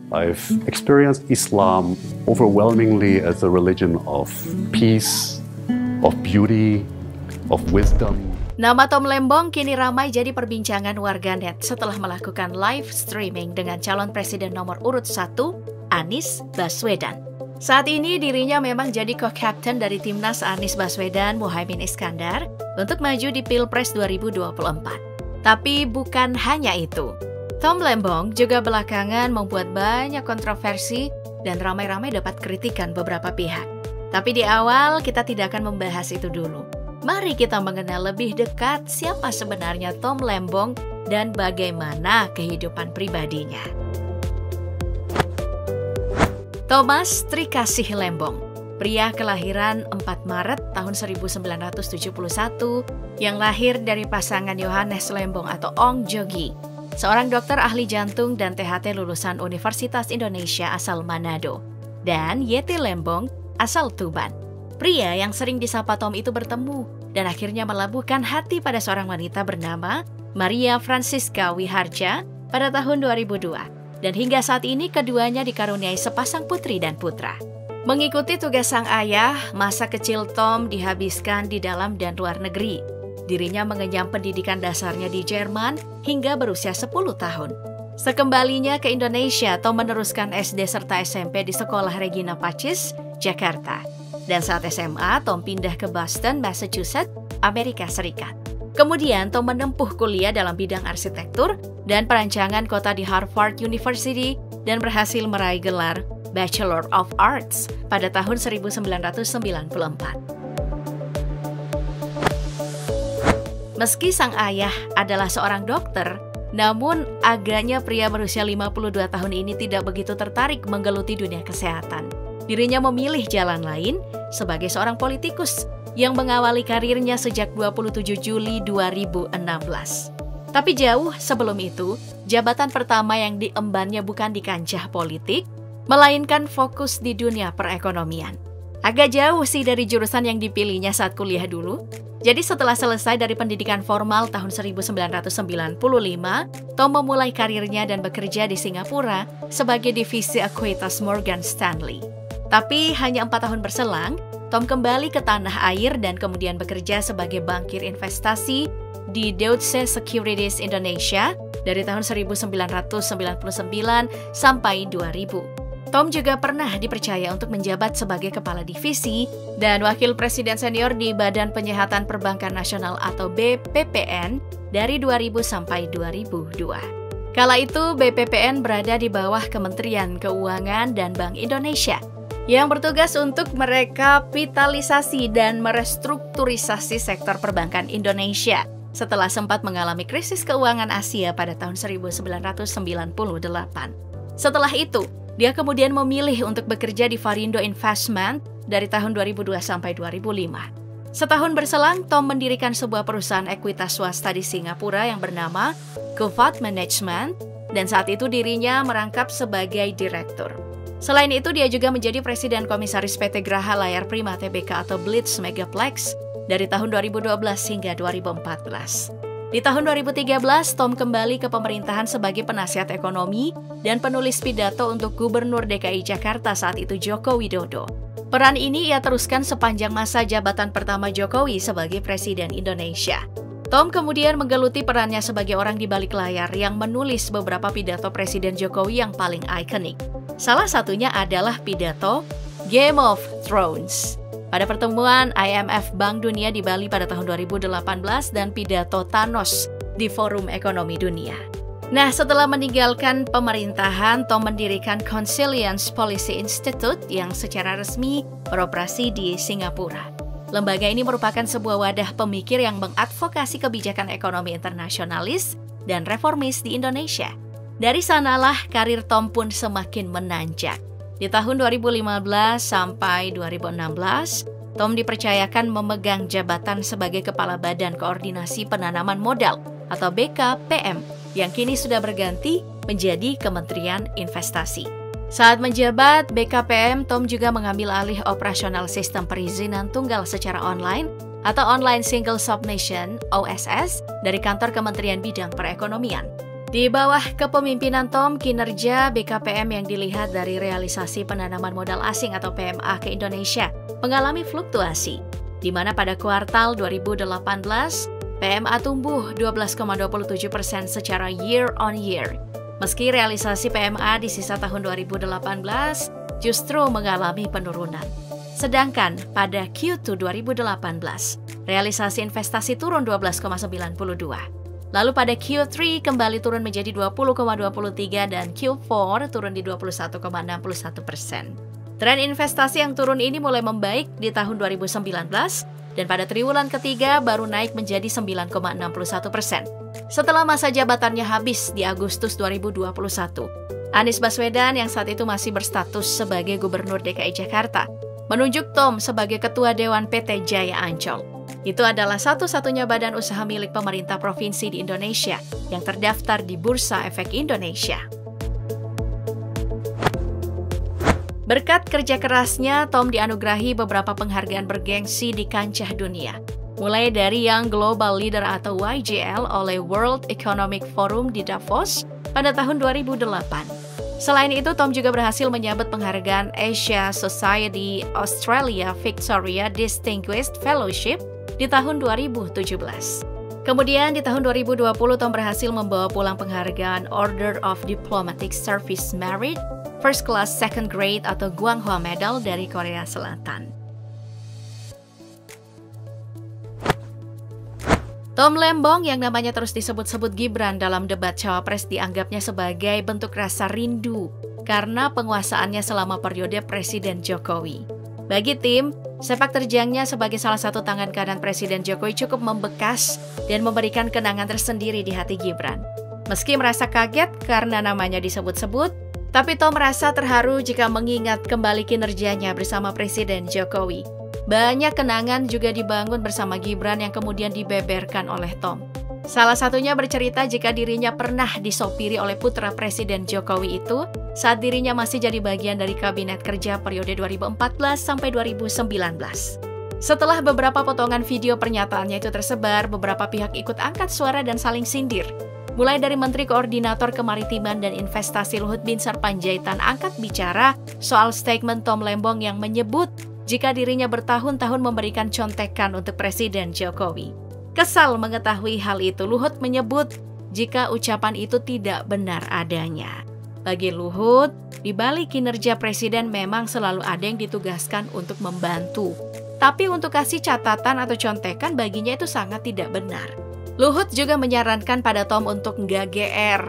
I've experienced Islam overwhelmingly as a religion of peace, of beauty, of wisdom. Nama Tom Lembong kini ramai jadi perbincangan warganet setelah melakukan live streaming dengan calon presiden nomor urut 1, Anies Baswedan. Saat ini dirinya memang jadi co-captain dari timnas Anies Baswedan Muhaimin Iskandar untuk maju di Pilpres 2024. Tapi bukan hanya itu. Tom Lembong juga belakangan membuat banyak kontroversi dan ramai-ramai dapat kritikan beberapa pihak. Tapi di awal kita tidak akan membahas itu dulu. Mari kita mengenal lebih dekat siapa sebenarnya Tom Lembong dan bagaimana kehidupan pribadinya. Thomas Trikasih Lembong, pria kelahiran 4 Maret tahun 1971 yang lahir dari pasangan Yohanes Lembong atau Ong Jogi, seorang dokter ahli jantung dan THT lulusan Universitas Indonesia asal Manado, dan Yeti Lembong asal Tuban. Pria yang sering disapa Tom itu bertemu dan akhirnya melabuhkan hati pada seorang wanita bernama Maria Francisca Wiharja pada tahun 2002. Dan hingga saat ini keduanya dikaruniai sepasang putri dan putra. Mengikuti tugas sang ayah, masa kecil Tom dihabiskan di dalam dan luar negeri. Dirinya mengenyam pendidikan dasarnya di Jerman hingga berusia 10 tahun. Sekembalinya ke Indonesia, Tom meneruskan SD serta SMP di Sekolah Regina Pacis, Jakarta. Dan saat SMA, Tom pindah ke Boston, Massachusetts, Amerika Serikat. Kemudian, Tom menempuh kuliah dalam bidang arsitektur dan perancangan kota di Harvard University dan berhasil meraih gelar Bachelor of Arts pada tahun 1994. Meski sang ayah adalah seorang dokter, namun agaknya pria berusia 52 tahun ini tidak begitu tertarik menggeluti dunia kesehatan. Dirinya memilih jalan lain sebagai seorang politikus yang mengawali karirnya sejak 27 Juli 2016. Tapi jauh sebelum itu, jabatan pertama yang diembannya bukan di kancah politik, melainkan fokus di dunia perekonomian. Agak jauh sih dari jurusan yang dipilihnya saat kuliah dulu. Jadi setelah selesai dari pendidikan formal tahun 1995, Tom memulai karirnya dan bekerja di Singapura sebagai divisi Equitas Morgan Stanley. Tapi hanya 4 tahun berselang, Tom kembali ke tanah air dan kemudian bekerja sebagai bankir investasi di Deutsche Securities Indonesia dari tahun 1999 sampai 2000. Tom juga pernah dipercaya untuk menjabat sebagai kepala divisi dan wakil presiden senior di Badan Penyihatan Perbankan Nasional atau BPPN dari 2000 sampai 2002. Kala itu BPPN berada di bawah Kementerian Keuangan dan Bank Indonesia yang bertugas untuk merekapitalisasi dan merestrukturisasi sektor perbankan Indonesia setelah sempat mengalami krisis keuangan Asia pada tahun 1998. Setelah itu, dia kemudian memilih untuk bekerja di Varindo Investment dari tahun 2002 sampai 2005. Setahun berselang, Tom mendirikan sebuah perusahaan ekuitas swasta di Singapura yang bernama Kovat Management, dan saat itu dirinya merangkap sebagai direktur. Selain itu, dia juga menjadi Presiden Komisaris PT Graha Layar Prima Tbk atau Blitz Megaplex dari tahun 2012 hingga 2014. Di tahun 2013, Tom kembali ke pemerintahan sebagai penasihat ekonomi dan penulis pidato untuk Gubernur DKI Jakarta saat itu Joko Widodo. Peran ini ia teruskan sepanjang masa jabatan pertama Jokowi sebagai Presiden Indonesia. Tom kemudian menggeluti perannya sebagai orang di balik layar yang menulis beberapa pidato Presiden Jokowi yang paling ikonik. Salah satunya adalah pidato Game of Thrones pada pertemuan IMF Bank Dunia di Bali pada tahun 2018 dan pidato Thanos di Forum Ekonomi Dunia. Nah, setelah meninggalkan pemerintahan, Tom mendirikan Consilience Policy Institute yang secara resmi beroperasi di Singapura. Lembaga ini merupakan sebuah wadah pemikir yang mengadvokasi kebijakan ekonomi internasionalis dan reformis di Indonesia. Dari sanalah karir Tom pun semakin menanjak. Di tahun 2015 sampai 2016, Tom dipercayakan memegang jabatan sebagai Kepala Badan Koordinasi Penanaman Modal atau BKPM yang kini sudah berganti menjadi Kementerian Investasi. Saat menjabat BKPM, Tom juga mengambil alih operasional sistem perizinan tunggal secara online atau Online Single Submission (OSS) dari kantor Kementerian Bidang Perekonomian. Di bawah kepemimpinan Tom, kinerja BKPM yang dilihat dari realisasi penanaman modal asing atau PMA ke Indonesia mengalami fluktuasi, di mana pada kuartal 2018, PMA tumbuh 12,27% secara year on year. Meski realisasi PMA di sisa tahun 2018 justru mengalami penurunan. Sedangkan pada Q2 2018, realisasi investasi turun 12,92%. Lalu pada Q3 kembali turun menjadi 20,23 dan Q4 turun di 21,61%. Tren investasi yang turun ini mulai membaik di tahun 2019 dan pada triwulan ketiga baru naik menjadi 9,61%. Setelah masa jabatannya habis di Agustus 2021, Anies Baswedan yang saat itu masih berstatus sebagai Gubernur DKI Jakarta menunjuk Tom sebagai Ketua Dewan PT Jaya Ancol. Itu adalah satu-satunya badan usaha milik pemerintah provinsi di Indonesia yang terdaftar di Bursa Efek Indonesia. Berkat kerja kerasnya, Tom dianugerahi beberapa penghargaan bergengsi di kancah dunia. Mulai dari Young Global Leader atau YGL oleh World Economic Forum di Davos pada tahun 2008. Selain itu, Tom juga berhasil menyabet penghargaan Asia Society Australia Victoria Distinguished Fellowship di tahun 2017. Kemudian di tahun 2020, Tom berhasil membawa pulang penghargaan Order of Diplomatic Service Merit, First Class Second Grade atau Gwanghwa Medal dari Korea Selatan. Tom Lembong yang namanya terus disebut-sebut Gibran dalam debat Cawapres dianggapnya sebagai bentuk rasa rindu karena penguasaannya selama periode Presiden Jokowi. Bagi tim, sepak terjangnya sebagai salah satu tangan kanan Presiden Jokowi cukup membekas dan memberikan kenangan tersendiri di hati Gibran. Meski merasa kaget karena namanya disebut-sebut, tapi Tom merasa terharu jika mengingat kembali kinerjanya bersama Presiden Jokowi. Banyak kenangan juga dibangun bersama Gibran yang kemudian dibeberkan oleh Tom. Salah satunya bercerita jika dirinya pernah disopiri oleh putra Presiden Jokowi itu saat dirinya masih jadi bagian dari Kabinet Kerja periode 2014 sampai 2019. Setelah beberapa potongan video pernyataannya itu tersebar, beberapa pihak ikut angkat suara dan saling sindir. Mulai dari Menteri Koordinator Kemaritiman dan Investasi Luhut Binsar Panjaitan angkat bicara soal statement Tom Lembong yang menyebut jika dirinya bertahun-tahun memberikan contekan untuk Presiden Jokowi. Kesal mengetahui hal itu, Luhut menyebut jika ucapan itu tidak benar adanya. Bagi Luhut, di balik kinerja Presiden memang selalu ada yang ditugaskan untuk membantu. Tapi untuk kasih catatan atau contekan baginya itu sangat tidak benar. Luhut juga menyarankan pada Tom untuk nggak GR,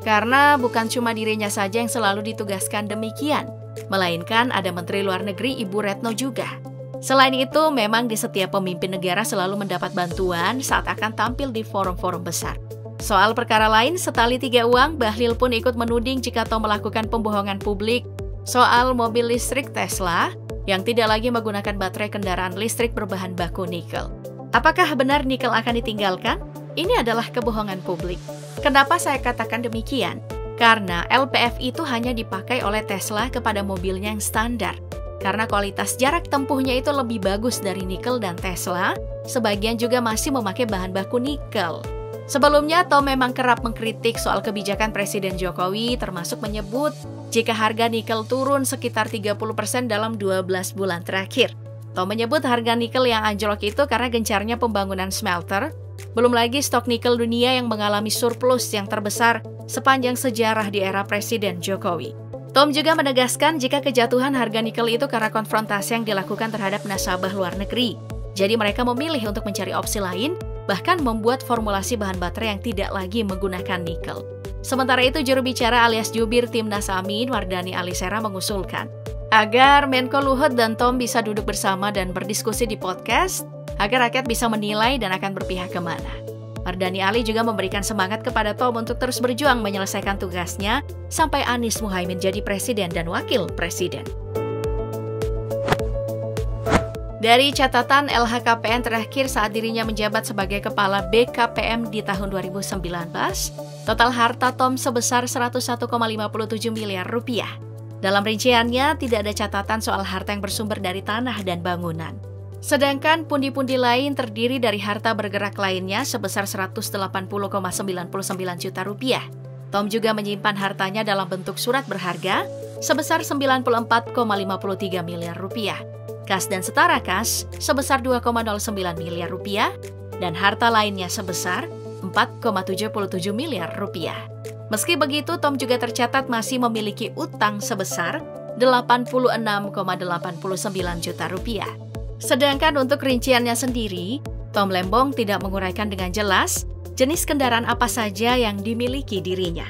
karena bukan cuma dirinya saja yang selalu ditugaskan demikian, melainkan ada Menteri Luar Negeri Ibu Retno juga. Selain itu, memang di setiap pemimpin negara selalu mendapat bantuan saat akan tampil di forum-forum besar. Soal perkara lain, setali tiga uang, Bahlil pun ikut menuding jika Tom melakukan pembohongan publik soal mobil listrik Tesla yang tidak lagi menggunakan baterai kendaraan listrik berbahan baku nikel. Apakah benar nikel akan ditinggalkan? Ini adalah kebohongan publik. Kenapa saya katakan demikian? Karena LPF itu hanya dipakai oleh Tesla kepada mobilnya yang standar. Karena kualitas jarak tempuhnya itu lebih bagus dari nikel dan Tesla, sebagian juga masih memakai bahan baku nikel. Sebelumnya, Tom memang kerap mengkritik soal kebijakan Presiden Jokowi, termasuk menyebut jika harga nikel turun sekitar 30% dalam 12 bulan terakhir. Tom menyebut harga nikel yang anjlok itu karena gencarnya pembangunan smelter, belum lagi stok nikel dunia yang mengalami surplus yang terbesar sepanjang sejarah di era Presiden Jokowi. Tom juga menegaskan jika kejatuhan harga nikel itu karena konfrontasi yang dilakukan terhadap nasabah luar negeri. Jadi mereka memilih untuk mencari opsi lain, bahkan membuat formulasi bahan baterai yang tidak lagi menggunakan nikel. Sementara itu, juru bicara alias jubir Timnas Amin, Mardhani Alisera mengusulkan agar Menko Luhut dan Tom bisa duduk bersama dan berdiskusi di podcast agar rakyat bisa menilai dan akan berpihak kemana. Mardhani Ali juga memberikan semangat kepada Tom untuk terus berjuang menyelesaikan tugasnya sampai Anies Muhaimin jadi presiden dan wakil presiden. Dari catatan LHKPN terakhir saat dirinya menjabat sebagai kepala BKPM di tahun 2019, total harta Tom sebesar 101,57 miliar rupiah. Dalam rinciannya, tidak ada catatan soal harta yang bersumber dari tanah dan bangunan. Sedangkan pundi-pundi lain terdiri dari harta bergerak lainnya sebesar 180,99 juta rupiah. Tom juga menyimpan hartanya dalam bentuk surat berharga sebesar 94,53 miliar rupiah, kas dan setara kas sebesar 2,09 miliar rupiah, dan harta lainnya sebesar 4,77 miliar rupiah. Meski begitu, Tom juga tercatat masih memiliki utang sebesar 86,89 juta rupiah. Sedangkan untuk rinciannya sendiri, Tom Lembong tidak menguraikan dengan jelas jenis kendaraan apa saja yang dimiliki dirinya.